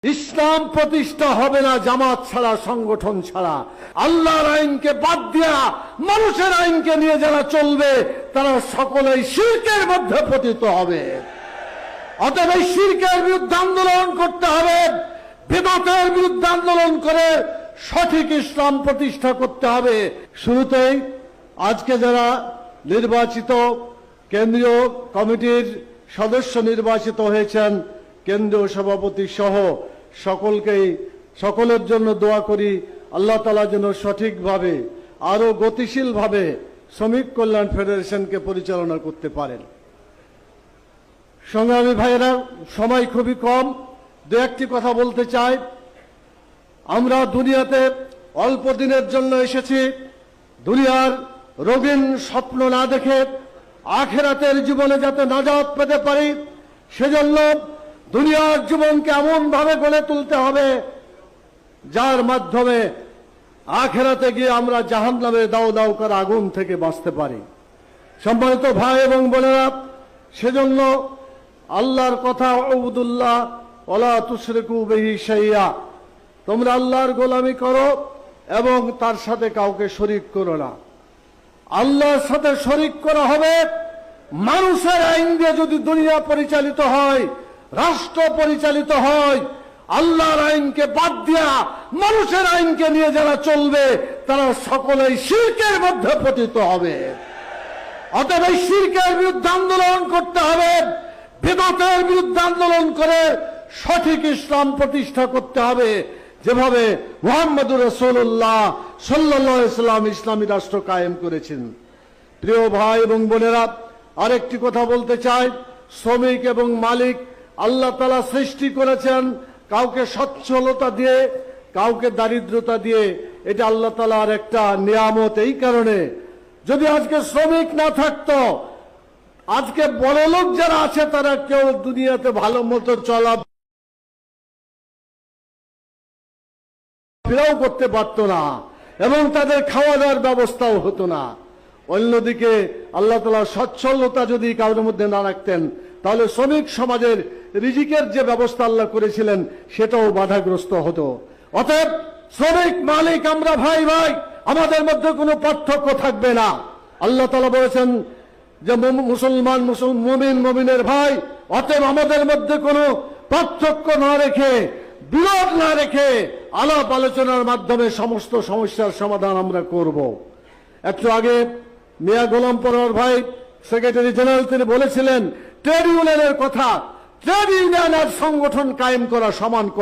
ইসলাম প্রতিষ্ঠা হবে না জামাত ছাড়া, সংগঠন ছাড়া। আল্লাহর আইনকে বাদ দিয়া মানুষের আইনকে নিয়ে যারা চলবে তারা সকলেই শিরকের মধ্যে পতিত হবে। অতএব এই শিরকের বিরুদ্ধে আন্দোলন করতে হবে, বিদআতের বিরুদ্ধে আন্দোলন করে সঠিক ইসলাম প্রতিষ্ঠা করতে হবে। শুরুতেই আজকে যারা নির্বাচিত কেন্দ্রীয় কমিটির সদস্য নির্বাচিত হয়েছেন, কেন্দ্রীয় সভাপতি সহ সকলের জন্য দোয়া করি আল্লাহ তাআলা যেন সঠিকভাবে আরো গতিশীলভাবে শ্রমিক কল্যাণ ফেডারেশনকে পরিচালনা করতে পারেন। সংগ্রামী ভাইয়েরা, সময় খুবই কম, দু একটি কথা বলতে চাই। আমরা দুনিয়াতে অল্প দিনের জন্য এসেছি। দুনিয়ার রঙিন স্বপ্ন না দেখে আখিরাতের জীবনে যাতে নাজাত পেতে পারি, সেজন্য দুনিয়ার জীবনকে এমন ভাবে গড়ে তুলতে হবে যার মাধ্যমে আখিরাতে গিয়ে আমরা জাহান্নামের দাউ দাউ করা আগুন থেকে বাঁচতে পারি। সম্মানিত ভাই এবং বোনেরা, সেজন্য আল্লাহর কথা উবুদুল্লাহ ওয়ালা তুশরিকু বিহি শাইআ, তোমরা আল্লাহর গোলামি করো এবং তার সাথে কাউকে শরীক করো না। আল্লাহর সাথে শরীক করা হবে মানুষের আইন দিয়ে। যদি দুনিয়া পরিচালিত হয়, রাষ্ট্র পরিচালিত হয়, আল্লাহর আইনকে বাদ দিয়া মানুষের আইনকে নিয়ে যারা চলবে তারা সকলেই শিরকের মধ্যে পতিত হবে। অতএব এই শিরকের বিরুদ্ধে আন্দোলন করতে হবে, বিদআতের বিরুদ্ধে আন্দোলন করে সঠিক ইসলাম প্রতিষ্ঠা করতে হবে, যেভাবে মুহাম্মদুর রাসূলুল্লাহ সাল্লাল্লাহু আলাইহি ওয়াসাল্লাম ইসলামী রাষ্ট্র কায়েম করেছেন। প্রিয় ভাই এবং বোনেরা, আরেকটি কথা বলতে চাই। শ্রমিক এবং মালিক আল্লাহ তাআলা সৃষ্টি করেছেন, কাউকে সচ্ছলতা দিয়ে, কাউকে দারিদ্রতা দিয়ে। এটা আল্লাহ তাআলার একটা নিয়ামত। এই কারণে যদি আজকে শ্রমিক না থাকতো, আজকে বড়লোক যারা আছে তারা কেউ দুনিয়াতে ভালো মতো চলা ফেরাও করতে পারত না এবং তাদের খাওয়া দাওয়ার ব্যবস্থাও হতো না। অন্যদিকে আল্লাহ তাআলা সচ্ছলতা যদি কারোর মধ্যে না রাখতেন, তাহলে শ্রমিক সমাজের রিজিকের যে ব্যবস্থা আল্লাহ করেছিলেন সেটাও বাধাগ্রস্ত হতো। অতএব শ্রমিক মালিক আমরা ভাই ভাই, আমাদের মধ্যে কোনো পার্থক্য থাকবে না। আল্লাহ তাআলা বলেছেন যে মুসলমান মুমিন মুমিনের ভাই। অতএব আমাদের মধ্যে কোনো পার্থক্য না রেখে, বিরোধ না রেখে আলাপ আলোচনার মাধ্যমে সমস্ত সমস্যার সমাধান আমরা করব। একটু আগে মিয়া গোলাম পরোয়ার ভাই সেক্রেটারি জেনারেল তিনি বলেছিলেন ট্রেড ইউনিয়নের কথা। ট্রেড ইউনিয়ন আর সংগঠন কায়েম করা সমান কথা।